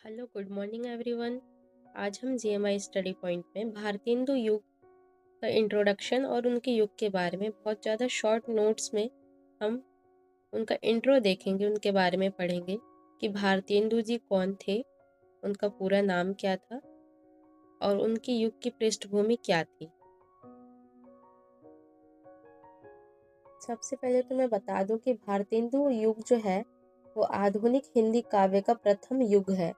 Hello good morning everyone. आज हम GMI study point में भारतेंदु युग का इंट्रोडक्शन और उनके युग के बारे में बहुत ज़्यादा शॉर्ट नोट्स में हम उनका इंट्रो देखेंगे, उनके बारे में पढ़ेंगे कि भारतेंदु जी कौन थे, उनका पूरा नाम क्या था और उनके युग की पृष्ठभूमि क्या थी। सबसे पहले तो मैं बता दूं कि भारतेंदु युग जो है वो आधुनिक हिंदी काव्य का प्रथम युग है।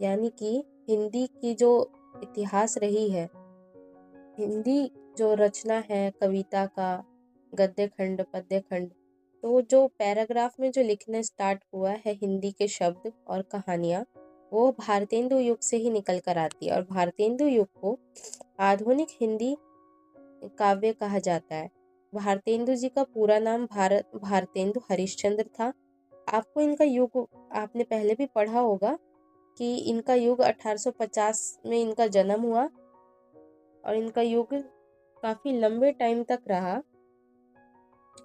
यानी कि हिंदी की जो इतिहास रही है, हिंदी जो रचना है कविता का, गद्य खंड पद्य खंड, तो जो पैराग्राफ में जो लिखना स्टार्ट हुआ है हिंदी के शब्द और कहानियाँ, वो भारतेंदु युग से ही निकल कर आती है। और भारतेंदु युग को आधुनिक हिंदी काव्य कहा जाता है। भारतेंदु जी का पूरा नाम भारतेंदु हरिश्चंद्र था। आपको इनका युग आपने पहले भी पढ़ा होगा कि इनका युग 1850 में इनका जन्म हुआ और इनका युग काफ़ी लंबे टाइम तक रहा।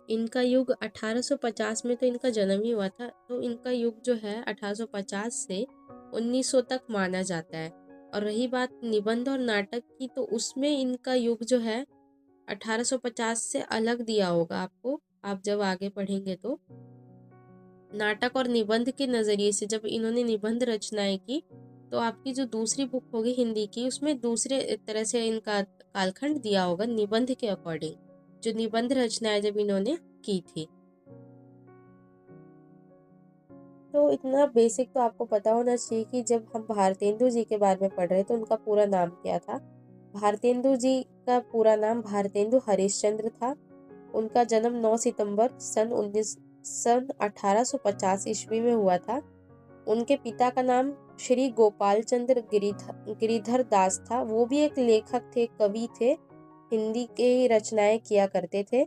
इनका युग 1850 में तो इनका जन्म ही हुआ था, तो इनका युग जो है 1850 से 1900 तक माना जाता है। और रही बात निबंध और नाटक की, तो उसमें इनका युग जो है 1850 से अलग दिया होगा आपको, आप जब आगे पढ़ेंगे तो। नाटक और निबंध के नज़रिए से जब इन्होंने निबंध रचनाएं की, तो आपकी जो दूसरी बुक होगी हिंदी की, उसमें दूसरे तरह से इनका कालखंड दिया होगा निबंध के अकॉर्डिंग, जो निबंध रचनाएं जब इन्होंने की थी। तो इतना बेसिक तो आपको पता होना चाहिए कि जब हम भारतेंदु जी के बारे में पढ़ रहे तो उनका पूरा नाम क्या था। भारतेंदु जी का पूरा नाम भारतेंदु हरिश्चंद्र था। उनका जन्म 9 सितंबर सन 1850 ईस्वी में हुआ था। उनके पिता का नाम श्री गोपाल चंद्र गिरिधर दास था। वो भी एक लेखक थे, कवि थे, हिंदी के रचनाएं किया करते थे।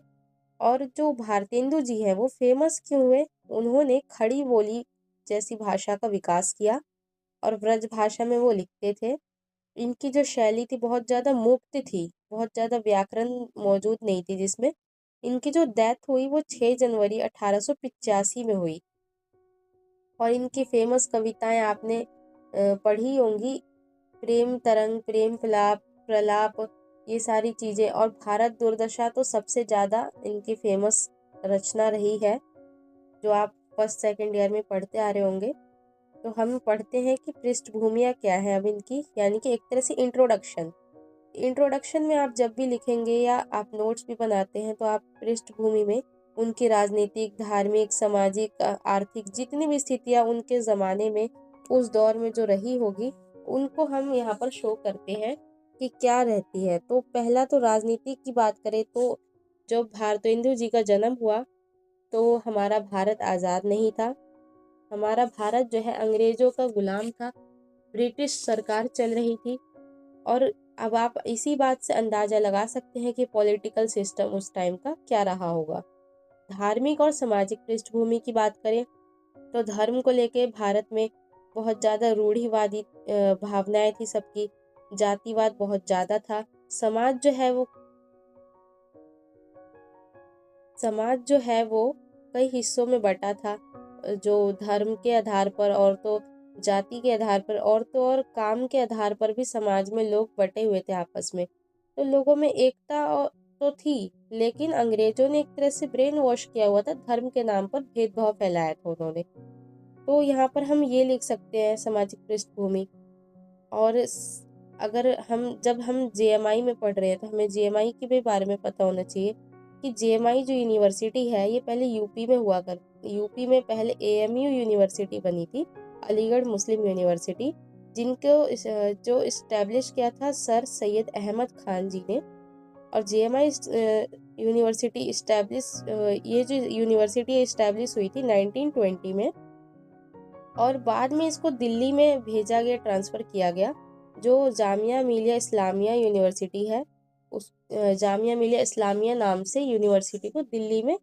और जो भारतेंदु जी हैं वो फेमस क्यों हुए? उन्होंने खड़ी बोली जैसी भाषा का विकास किया और ब्रज भाषा में वो लिखते थे। इनकी जो शैली थी बहुत ज़्यादा मुक्त थी, बहुत ज़्यादा व्याकरण मौजूद नहीं थी जिसमें। इनकी जो डेथ हुई वो 6 जनवरी 1885 में हुई। और इनकी फेमस कविताएं आपने पढ़ी होंगी, प्रेम तरंग, प्रेम प्रलाप प्रलाप, ये सारी चीज़ें। और भारत दुर्दशा तो सबसे ज़्यादा इनकी फेमस रचना रही है, जो आप फर्स्ट सेकंड ईयर में पढ़ते आ रहे होंगे। तो हम पढ़ते हैं कि पृष्ठभूमियाँ क्या है अब इनकी, यानी कि एक तरह से इंट्रोडक्शन। इंट्रोडक्शन में आप जब भी लिखेंगे या आप नोट्स भी बनाते हैं, तो आप पृष्ठभूमि में उनकी राजनीतिक, धार्मिक, सामाजिक, आर्थिक जितनी भी स्थितियाँ उनके ज़माने में उस दौर में जो रही होगी, उनको हम यहाँ पर शो करते हैं कि क्या रहती है। तो पहला तो राजनीति की बात करें तो जब भारतेंदु जी का जन्म हुआ तो हमारा भारत आज़ाद नहीं था। हमारा भारत जो है अंग्रेज़ों का गुलाम था, ब्रिटिश सरकार चल रही थी। और अब आप इसी बात से अंदाज़ा लगा सकते हैं कि पॉलिटिकल सिस्टम उस टाइम का क्या रहा होगा। धार्मिक और सामाजिक पृष्ठभूमि की बात करें तो धर्म को लेके भारत में बहुत ज़्यादा रूढ़िवादी भावनाएं थी सबकी, जातिवाद बहुत ज़्यादा था। समाज जो है वो समाज जो है वो कई हिस्सों में बटा था, जो धर्म के आधार पर और तो जाति के आधार पर और तो और काम के आधार पर भी समाज में लोग बटे हुए थे आपस में। तो लोगों में एकता तो थी, लेकिन अंग्रेजों ने एक तरह से ब्रेन वॉश किया हुआ था, धर्म के नाम पर भेदभाव फैलाया था उन्होंने। तो यहाँ पर हम ये लिख सकते हैं सामाजिक पृष्ठभूमि। और अगर जब हम जेएमआई में पढ़ रहे हैं तो हमें जेएमआई के भी बारे में पता होना चाहिए कि जेएमआई जो यूनिवर्सिटी है ये पहले यूपी में हुआ कर यूपी में पहले एएमयू यूनिवर्सिटी बनी थी, अलीगढ़ मुस्लिम यूनिवर्सिटी, जिनको जो इस्टेब्लिश किया था सर सैयद अहमद खान जी ने। और जेएमआई यूनिवर्सिटी इस्टेब्लिश ये जो यूनिवर्सिटी इस्टेब्लिश हुई थी 1920 में। और बाद में इसको दिल्ली में भेजा गया, ट्रांसफ़र किया गया। जो जामिया मिलिया इस्लामिया यूनिवर्सिटी है, उस जामिया मिलिया इस्लामिया नाम से यूनिवर्सिटी को दिल्ली में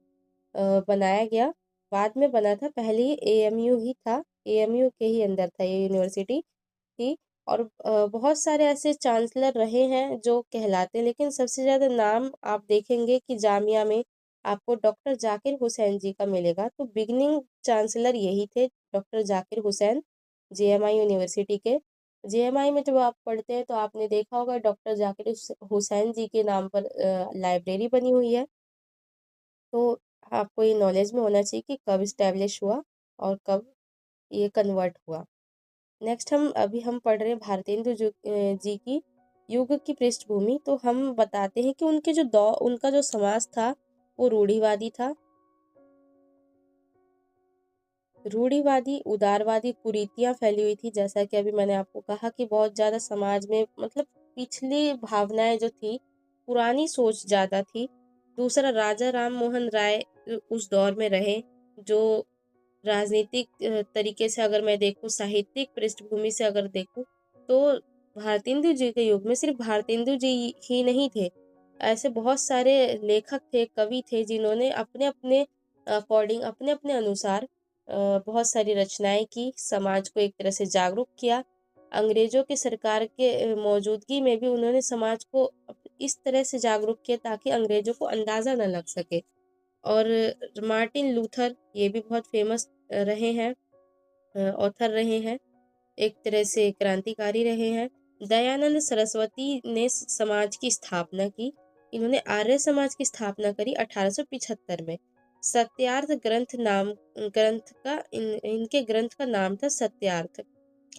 बनाया गया। बाद में बना था, पहले ये एएमयू ही था, एएमयू के ही अंदर था ये यूनिवर्सिटी थी। और बहुत सारे ऐसे चांसलर रहे हैं जो कहलाते हैं, लेकिन सबसे ज़्यादा नाम आप देखेंगे कि जामिया में आपको डॉक्टर जाकिर हुसैन जी का मिलेगा। तो बिगिनिंग चांसलर यही थे, doctor Zakir Hussain. JMI university के। जेएमआई में जब आप पढ़ते हैं तो आपने देखा होगा डॉक्टर जाकिर हुसैन जी के नाम पर लाइब्रेरी बनी हुई है। तो आपको ये नॉलेज में होना चाहिए कि कब इस्टेब्लिश हुआ और कब ये कन्वर्ट हुआ। नेक्स्ट हम पढ़ रहे हैं भारतेंदु जी की युग की पृष्ठभूमि। तो हम बताते हैं कि उनका जो समाज था वो रूढ़िवादी था। रूढ़िवादी उदारवादी कुरीतियाँ फैली हुई थी, जैसा कि अभी मैंने आपको कहा कि बहुत ज़्यादा समाज में मतलब पिछली भावनाएं जो थी, पुरानी सोच ज़्यादा थी। दूसरा, राजा राम मोहन राय उस दौर में रहे, जो राजनीतिक तरीके से अगर मैं देखूँ, साहित्यिक पृष्ठभूमि से अगर देखूँ, तो भारतेंदु जी के युग में सिर्फ भारतेंदु जी ही नहीं थे। ऐसे बहुत सारे लेखक थे, कवि थे, जिन्होंने अपने-अपने अकॉर्डिंग, अपने-अपने अनुसार बहुत सारी रचनाएँ की, समाज को एक तरह से जागरूक किया। अंग्रेज़ों की सरकार के मौजूदगी में भी उन्होंने समाज को इस तरह से जागरूक किया ताकि अंग्रेज़ों को अंदाज़ा ना लग सके। और मार्टिन लूथर, ये भी बहुत फ़ेमस रहे हैं, ऑथर रहे हैं, एक तरह से क्रांतिकारी रहे हैं। दयानंद सरस्वती ने समाज की स्थापना की। इन्होंने आर्य समाज की स्थापना करी 1875 में। सत्यार्थ ग्रंथ का इनके ग्रंथ का नाम था सत्यार्थ।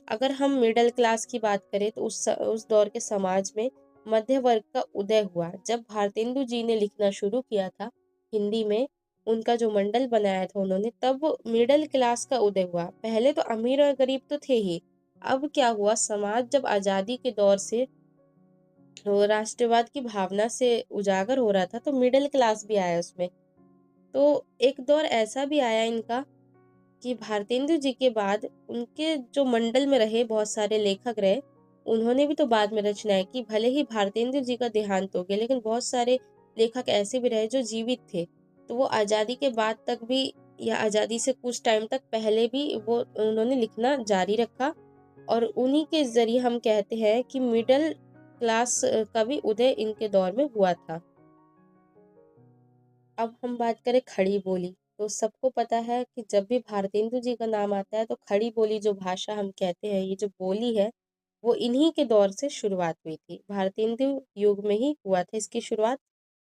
अगर हम मिडल क्लास की बात करें तो उस दौर के समाज में मध्य वर्ग का उदय हुआ। जब भारतेंदु जी ने लिखना शुरू किया था हिंदी में, उनका जो मंडल बनाया था उन्होंने, तब मिडल क्लास का उदय हुआ। पहले तो अमीर और गरीब तो थे ही। अब क्या हुआ, समाज जब आज़ादी के दौर से राष्ट्रवाद की भावना से उजागर हो रहा था, तो मिडल क्लास भी आया उसमें। तो एक दौर ऐसा भी आया इनका कि भारतेंदु जी के बाद उनके जो मंडल में रहे बहुत सारे लेखक रहे, उन्होंने भी तो बाद में रचनाएँ की। भले ही भारतेंदु जी का देहांत हो गया, लेकिन बहुत सारे लेखक ऐसे भी रहे जो जीवित थे। तो वो आज़ादी के बाद तक भी, या आज़ादी से कुछ टाइम तक पहले भी, वो उन्होंने लिखना जारी रखा। और उन्हीं के ज़रिए हम कहते हैं कि मिडल क्लास का भी उदय इनके दौर में हुआ था। अब हम बात करें खड़ी बोली, तो सबको पता है कि जब भी भारतेंदु जी का नाम आता है तो खड़ी बोली जो भाषा हम कहते हैं, ये जो बोली है, वो इन्हीं के दौर से शुरुआत हुई थी। भारतेंदु युग में ही हुआ था इसकी शुरुआत,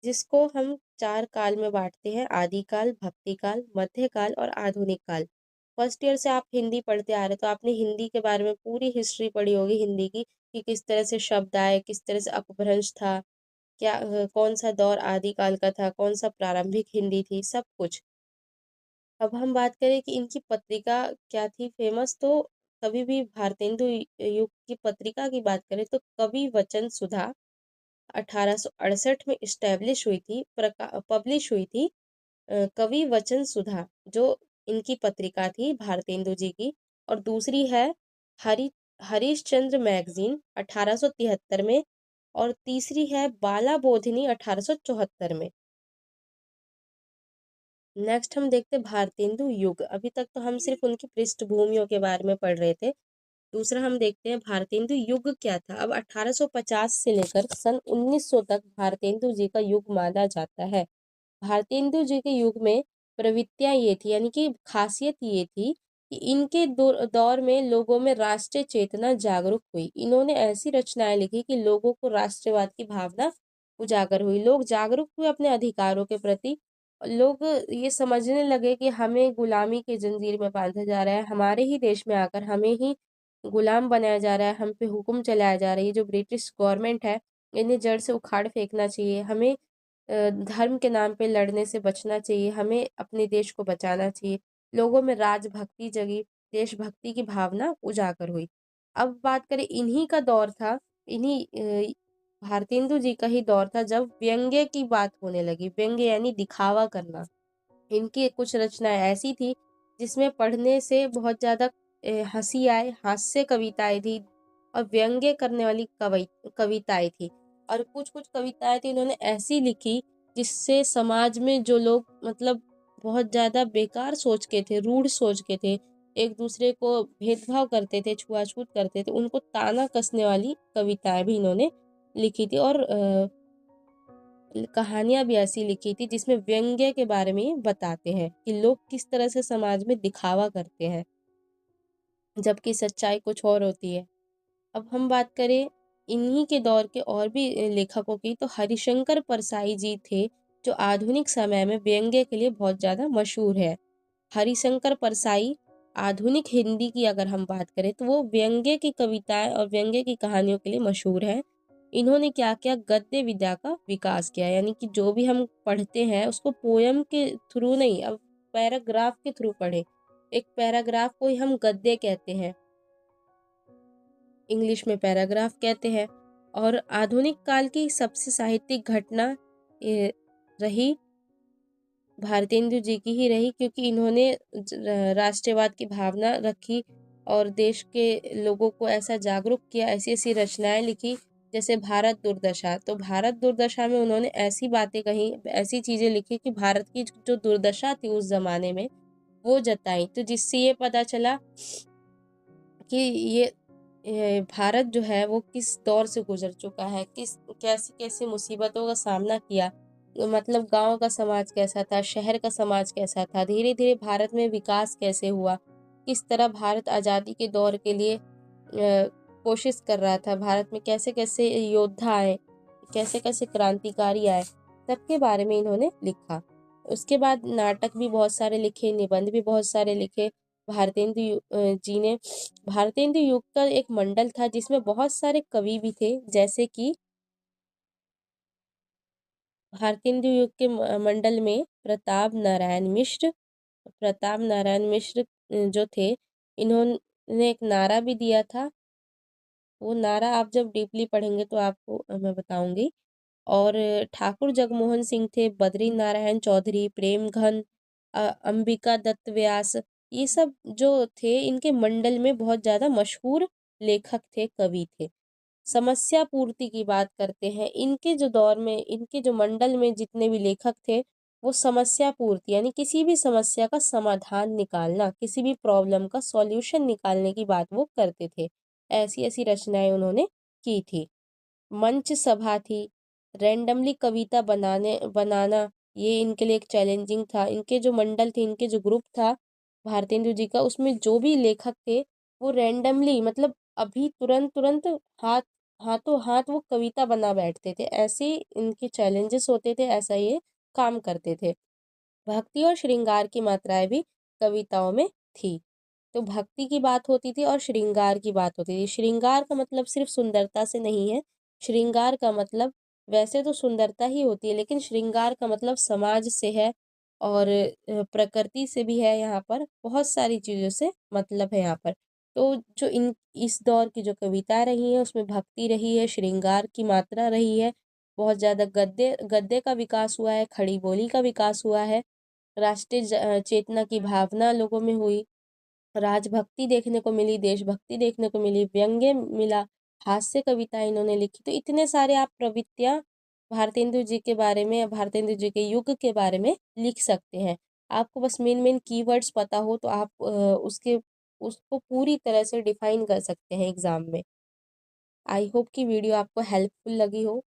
जिसको हम 4 काल में बाँटते हैं: आदिकाल, भक्तिकाल, मध्यकाल और आधुनिक काल। फर्स्ट ईयर से आप हिंदी पढ़ते आ रहे, तो आपने हिंदी के बारे में पूरी हिस्ट्री पढ़ी होगी हिंदी की, कि किस तरह से शब्द आए, किस तरह से अपभ्रंश था, कौन-सा दौर आदिकाल का था, कौन-सा प्रारंभिक हिंदी थी, सब कुछ। अब हम बात करें कि इनकी पत्रिका क्या थी फ़ेमस, तो कभी भी भारतेंदु युग की पत्रिका की बात करें तो कवि वचन सुधा 1868 में इस्टैब्लिश हुई थी, पब्लिश हुई थी। कवि वचन सुधा जो इनकी पत्रिका थी भारतेंदु जी की। और दूसरी है हरि हरिश्चंद्र मैगज़ीन 1873 में। और तीसरी है बाला बोधिनी 1874 में। नेक्स्ट हम देखते हैं भारतेंदु युग। अभी तक तो हम सिर्फ़ उनकी पृष्ठभूमियों के बारे में पढ़ रहे थे। दूसरा हम देखते हैं भारतेंदु युग क्या था। अब 1850 से लेकर सन 1900 तक भारतेंदु जी का युग माना जाता है। भारतेंदु जी के युग में प्रवृत्तियाँ ये थी, यानी कि ख़ासियत ये थी कि इनके दौर में लोगों में राष्ट्रीय चेतना जागरूक हुई। इन्होंने ऐसी रचनाएँ लिखी कि लोगों को राष्ट्रवाद की भावना उजागर हुई। लोग जागरूक हुए अपने अधिकारों के प्रति। लोग ये समझने लगे कि हमें गुलामी की ज़ंजीर में बाँधा जा रहा है, हमारे ही देश में आकर हमें ही गुलाम बनाया जा रहा है, हम पे हुक्म चलाया जा रहा है। ये जो ब्रिटिश गवर्नमेंट है, इन्हें जड़ से उखाड़ फेंकना चाहिए। हमें धर्म के नाम पे लड़ने से बचना चाहिए, हमें अपने देश को बचाना चाहिए। लोगों में राजभक्ति जगी, देशभक्ति की भावना उजागर हुई। अब बात करें, इन्हीं का दौर था, इन्हीं भारतेंदु जी का ही दौर था जब व्यंग्य की बात होने लगी। व्यंग्य यानी दिखावा करना। इनकी कुछ रचनाएँ ऐसी थी जिसमें पढ़ने से बहुत ज़्यादा हँसी आए, हास्य कविताएँ थी और व्यंग्य करने वाली कविताएँ थी। और कुछ-कुछ कविताएँ थी इन्होंने ऐसी लिखी जिससे समाज में जो लोग मतलब बहुत ज़्यादा बेकार सोच के थे, रूढ़ सोच के थे, एक-दूसरे को भेदभाव करते थे, छुआ-छूत करते थे, उनको ताना कसने वाली कविताएँ भी इन्होंने लिखी थी। और कहानियाँ भी ऐसी लिखी थी जिसमें व्यंग्य के बारे में बताते हैं कि लोग किस तरह से समाज में दिखावा करते हैं। जबकि सच्चाई कुछ और होती है। अब हम बात करें इन्हीं के दौर के और भी लेखकों की, तो हरिशंकर परसाई जी थे, जो आधुनिक समय में व्यंग्य के लिए बहुत ज़्यादा मशहूर है। हरिशंकर परसाई आधुनिक हिंदी की अगर हम बात करें तो वो व्यंग्य की कविताएँ और व्यंग्य की कहानियों के लिए मशहूर हैं। इन्होंने क्या किया, गद्य विधा का विकास किया, यानी कि जो भी हम पढ़ते हैं उसको पोयम के थ्रू नहीं, अब पैराग्राफ के थ्रू पढ़ें। एक पैराग्राफ को ही हम गद्य कहते हैं, इंग्लिश में पैराग्राफ कहते हैं। और आधुनिक काल की सबसे साहित्यिक घटना रही भारतेंदु जी की ही रही, क्योंकि इन्होंने राष्ट्रवाद की भावना रखी और देश के लोगों को ऐसा जागरूक किया, ऐसी-ऐसी रचनाएँ लिखी, जैसे भारत दुर्दशा। तो भारत दुर्दशा में उन्होंने ऐसी बातें कही, ऐसी चीज़ें लिखी कि भारत की जो दुर्दशा थी उस ज़माने में, वो जताई। तो जिससे ये पता चला कि भारत जो है वो किस दौर से गुज़र चुका है, कैसी-कैसी मुसीबतों का सामना किया। मतलब गाँव का समाज कैसा था, शहर का समाज कैसा था, धीरे-धीरे भारत में विकास कैसे हुआ, किस तरह भारत आज़ादी के दौर के लिए कोशिश कर रहा था, भारत में कैसे-कैसे योद्धा आए, कैसे-कैसे क्रांतिकारी आए, सबके बारे में इन्होंने लिखा। उसके बाद नाटक भी बहुत सारे लिखे, निबंध भी बहुत सारे लिखे। जी ने भारतेंदु युग का एक मंडल था जिसमें बहुत सारे कवि भी थे, जैसे कि भारतेंदु युग के मंडल में प्रताप नारायण मिश्र जो थे, इन्होंने एक नारा भी दिया था। वो नारा आप जब डीपली पढ़ेंगे तो आपको मैं बताऊंगी। और ठाकुर जगमोहन सिंह थे, बद्री नारायण चौधरी, प्रेमघन, अंबिका दत्त व्यास, ये सब जो थे इनके मंडल में बहुत ज़्यादा मशहूर लेखक थे, कवि थे। समस्या पूर्ति की बात करते हैं, इनके जो दौर में, इनके जो मंडल में जितने भी लेखक थे, वो समस्या पूर्ति यानी किसी भी समस्या का समाधान निकालना, किसी भी प्रॉब्लम का सॉल्यूशन निकालने की बात वो करते थे। ऐसी-ऐसी रचनाएँ उन्होंने की थी। मंच सभा थी, रैंडमली कविता बनाना ये इनके लिए एक चैलेंजिंग था। इनके जो मंडल थे, इनके जो ग्रुप था भारतेंदु जी का, उसमें जो भी लेखक थे वो रैंडमली, मतलब अभी तुरंत-तुरंत हाथ हाथों-हाथ वो कविता बना बैठते थे। ऐसे इनके चैलेंजेस होते थे, ऐसा ये काम करते थे। भक्ति और श्रृंगार की मात्राएँ भी कविताओं में थी। तो भक्ति की बात होती थी और श्रृंगार की बात होती थी। श्रृंगार का मतलब सिर्फ़ सुंदरता से नहीं है, श्रृंगार का मतलब वैसे तो सुंदरता ही होती है, लेकिन श्रृंगार का मतलब समाज से है और प्रकृति से भी है यहाँ पर, बहुत सारी चीज़ों से मतलब है यहाँ पर। तो जो इन इस दौर की जो कविताएँ रही हैं, उसमें भक्ति रही है, श्रृंगार की मात्रा रही है, बहुत ज़्यादा गद्य गद्य का विकास हुआ है, खड़ी बोली का विकास हुआ है, राष्ट्रीय चेतना की भावना लोगों में हुई। राजभक्ति देखने को मिली, देशभक्ति देखने को मिली, व्यंग्य मिला, हास्य कविताएँ इन्होंने लिखी। तो इतने सारे आप प्रवृत्तियाँ भारतेंदु जी के बारे में, भारतेंदु जी के युग के बारे में लिख सकते हैं। आपको बस मेन-मेन कीवर्ड्स पता हो तो आप उसको पूरी तरह से डिफ़ाइन कर सकते हैं एग्ज़ाम में। आई होप कि वीडियो आपको हेल्पफुल लगी हो।